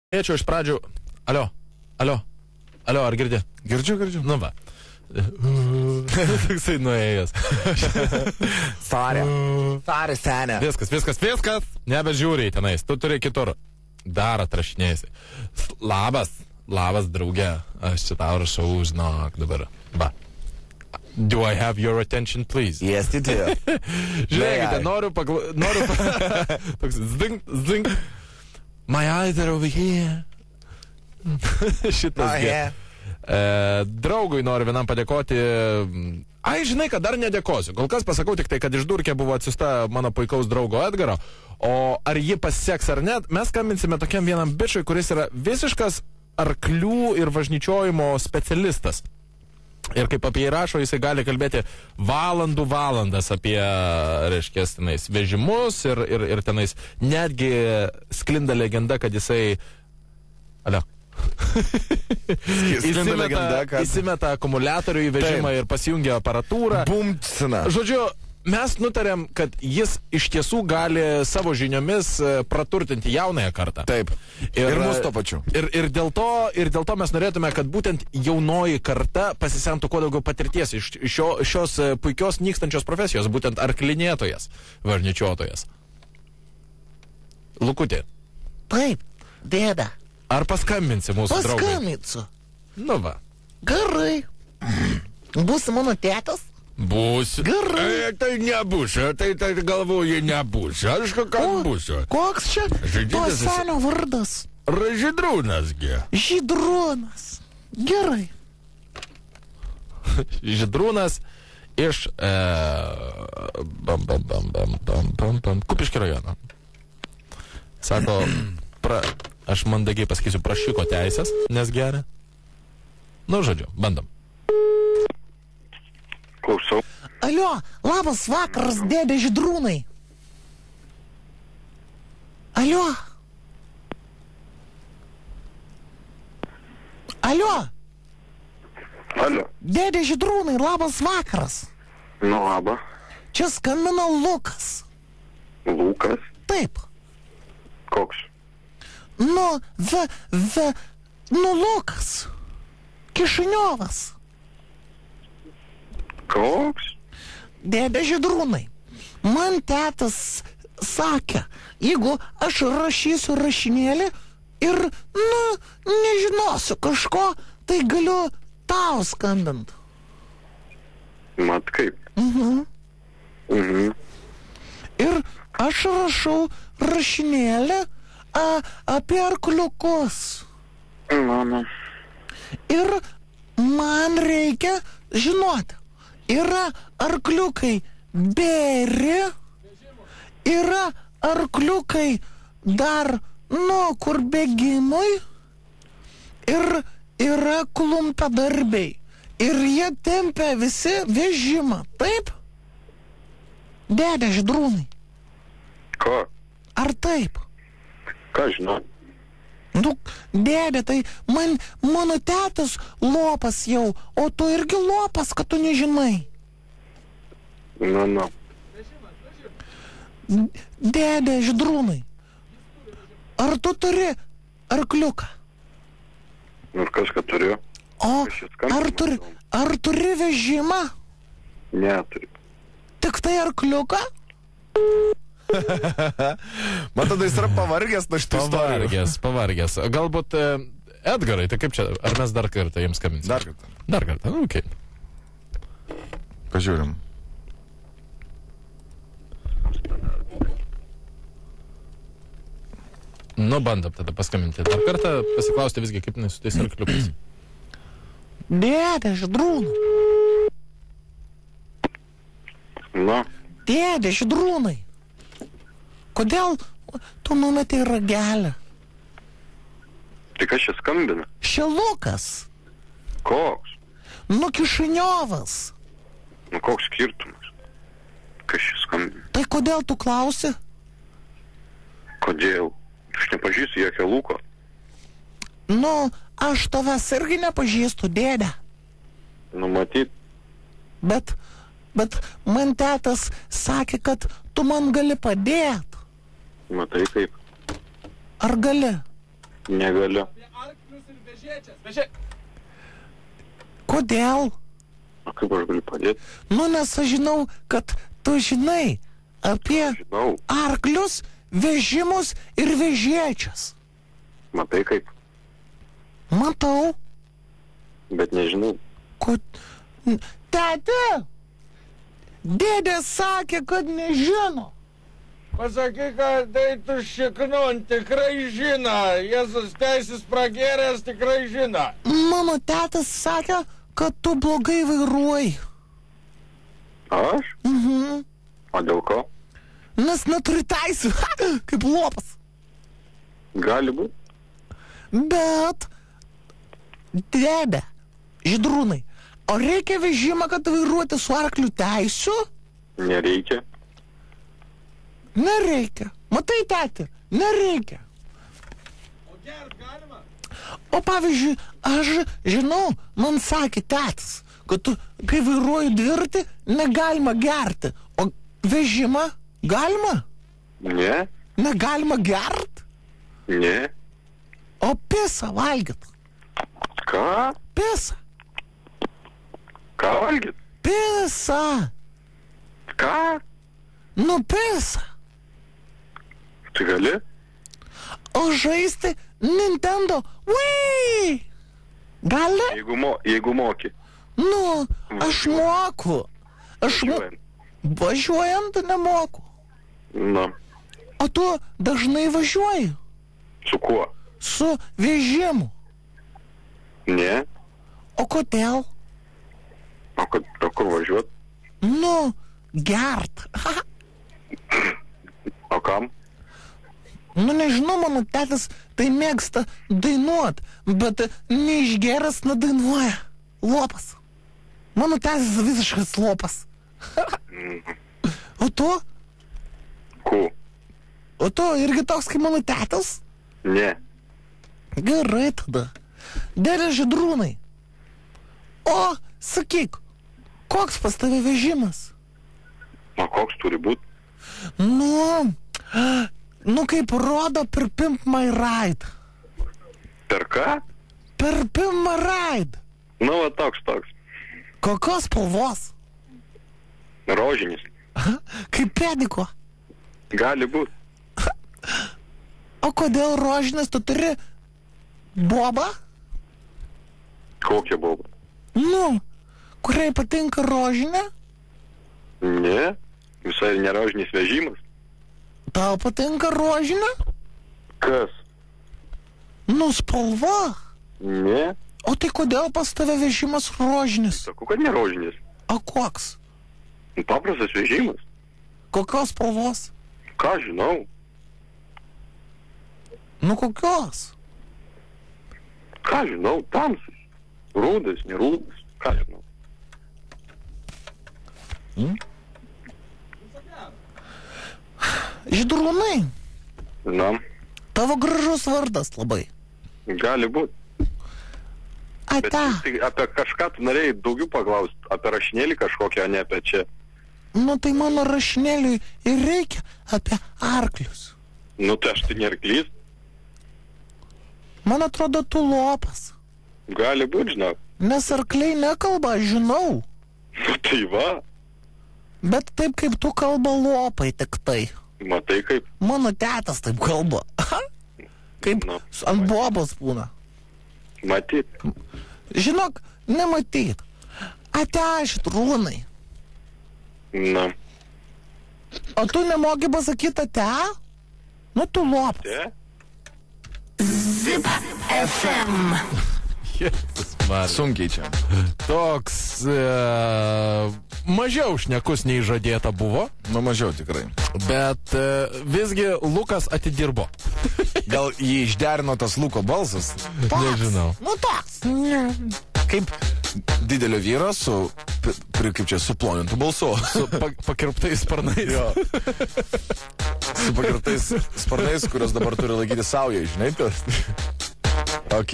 Norėčiau iš pradžių... Alio, ar girdi? Girdžiu. Nu va. Toksai nuėjęs. Sorry, senė. Viskas. Nebežiūriai tenais. Tu turi kitur. Dar atrašinėjasi. Labas, drauge. Aš čia tau rašau, žinok, dabar. Va. Do I have your attention, please? Yes, you do. Žiūrėkite, noriu Toks zing. My eyes are over here. Šitas draugui noriu vienam padėkoti. Ai, žinai, kad dar nedėkosiu. Kol kas pasakau tik tai, kad iš Durkė buvo atsiusta mano puikaus draugo Edgaro. O ar ji pasiseks ar ne, mes skambinsime tokiam vienam bičui, kuris yra visiškas arklių ir važnyčiojimo specialistas. Ir kaip apie jį rašo, jisai gali kalbėti valandas apie, reiškia, tenais vežimus ir tenais netgi sklinda legenda, kad jisai... Alio. Įsimeta akumuliatorių į vežimą ir pasijungia aparatūrą. Bumtsina. Žodžiu, mes nutarėm, kad jis iš tiesų gali savo žiniomis praturtinti jaunąją kartą. Taip. Ir mus to pačiu. Ir dėl to mes norėtume, kad būtent jaunoji karta pasisemtų kuo daugiau patirties iš šios puikios nykstančios profesijos, būtent arklinėtojas, važnyčiotojas. Lukutė. Taip, dėda. Ar paskambinsi mūsų draugui? Paskambinsiu. Nu va. Gerai. Būsi mano tėtas? Būsiu. Gerai. Tai nebūsiu, tai galvoju nebūsiu. Aš kad būsiu. Koks čia to senio vardas? Žydrūnas, gi. Žydrūnas. Gerai. Žydrūnas iš Kupiškio rajono. Sako, aš mandagiai pasakysiu, prašyko teisės, nes geria. Nu, žodžiu, bandom. Klausau. Alio, labas vakaras, dėdė Žydrūnai. Alio. Dėdė Žydrūnai, labas vakaras. Nu, laba. Čia skambina Lukas. Lukas? Taip. Koks? Nu, Lukas. Kišiniovas. Koks? Dėdė Žydrūnai, man tėtas sakė, jeigu aš rašysiu rašinėlį ir, nežinosiu kažko, tai galiu tau skambint. Mat kaip? Ir aš rašau rašinėlį apie arkliukus. Mano. Ir man reikia žinoti, yra arkliukai bėri, yra arkliukai dar, kur bėgimui, ir yra klumpadarbiai. Ir jie tempia visi vežimą, taip? Dėdė Žydrūnai. Ko? Ar taip? Ką žinau? Dėdė, tai mano tėtas lopas jau, o tu irgi lopas, kad tu nežinai. Nu. Dėdė Žydrūnai, ar tu turi arkliuką? Ir kažką turiu. O ar turi vežimą? Neturiu. Tik tai arkliuką? Man tada jis yra pavargęs nuo šitų istorijų. Pavargęs. Galbūt Edgarai, tai kaip čia, ar mes dar kartą jiems skambinsime? Dar kartą, okei. Pažiūrim. Nu, bandom tada paskambinti. Dar kartą pasiklausti visgi, kaip su tais arkliukais. Dėdė Žydrūnai. Na. Dėdė Žydrūnai. Kodėl tu numetei ragelį? Tai kas čia skambina? Lukas. Koks? Kišiniovas. Koks skirtumas? Kas čia skambina? Tai kodėl tu klausi? Kodėl? Aš nepažįstu jokio Luko. Aš tavęs irgi nepažįstu, dėdė. Matyt. Bet man tėtas sakė, kad tu man gali padėti. Matai kaip. Ar gali? Negaliu. Kodėl? O kaip aš galiu padėti? Nu, nes aš žinau, kad tu žinai apie Žinau. arklius, vežimus ir vežėčias. Matai kaip? Matau. Bet nežinau. Tete! Dėdė sakė, kad nežino. Pasakyk, kad tai tu šiknon tikrai žino. Jėzus teisis pragėręs tikrai žino. Mano tetas sakė, kad tu blogai vairuoji. Aš? Mhm. O dėl ko? Nes neturi teisų, kaip lopas. Gali būti. Bet, dėdė, Žydrūnai, o reikia vežimą, kad vairuoti su arkliu teisiu? Nereikia. Nereikia. Matai, tėti, nereikia. O gert galima? O pavyzdžiui, aš žinau, man sakė tėtis, kad tu, kai vairuoji dviratį, negalima gerti. O vežimą galima? Ne. Negalima gert? Ne. O pisą valgyt? Ką? Pisą. Ką valgyt? Pisą. Ką? Nu, pisą. Tai gali? O žaisti Nintendo Wii? Gali? Jeigu moki. Nu, aš moku. Važiuojant. Važiuojant nemoku. Na. O tu dažnai važiuoji? Su kuo? Su vežimu. Ne. O kodėl? O kur važiuot? Nu, gert. O kam? Nu, nežinau, mano tėtis tai mėgsta dainuot, bet neišgeras nedainuoja. Lopas. Mano tėtis visiškas lopas. O tu? Ku? O tu irgi toks kaip mano tėtis? Ne. Gerai tada. Dėdė Žydrūnai. O, sakyk, koks pas tave vežimas? O koks turi būti? Nu kaip rodo per Pimp My Ride. Per ką? Per Pimp My Ride. Nu, va toks. Kokios spalvos? Rožinis. Kaip pediko. Gali būti. O kodėl rožinis tu turi bobą? Kokia boba? Nu, kuriai patinka rožinė? Ne. Visai nerožinis vežimas. Tau patinka rožinė? Kas? Nu, spalva. Ne. O tai kodėl pas tave vežimas rožinis? Sakau, kad nerožinis. O koks? Paprastas vežimas. Kokios spalvos? Ką žinau? Nu, kokios? Ką žinau? Tamsas. Rūdas, nerūdas. Ką žinau? Žydrūnai, Na, tavo gražus vardas labai. gali būti. Bet Ate. tai apie kažką tu norėjai daugiau paklausti. Apie rašinėlį kažkokią, ne apie čia. Nu, tai mano rašinėliui ir reikia apie arklius. Nu, tai aš tai nerklys. Man atrodo, tu lopas. Gali būti, žinok. Nes arkliai nekalba, aš žinau. Nu, tai va. Bet taip kaip tu kalba lopai tik tai. Matai kaip. Mano tetas taip kalba. Kaip Na, ant bobos būna. Matyt. Žinok, nematyt. Ate, Žydrūnai. Na, O tu nemoki pasakyti ate? Nu, tu lopas. čia? Zip FM. Sunkiai čia. Toks mažiau šnekus nei žadėta buvo, Nu, mažiau tikrai. bet visgi Lukas atidirbo. Gal jį išderino tas Luko balsas? Nežinau. Nu, toks. Kaip didelio vyro su, kaip čia, suplonintų balsu. Su pakirptais sparnais. Jo. Su pakirptais sparnais, kurios dabar turi laikyti saują, žinai? Ok.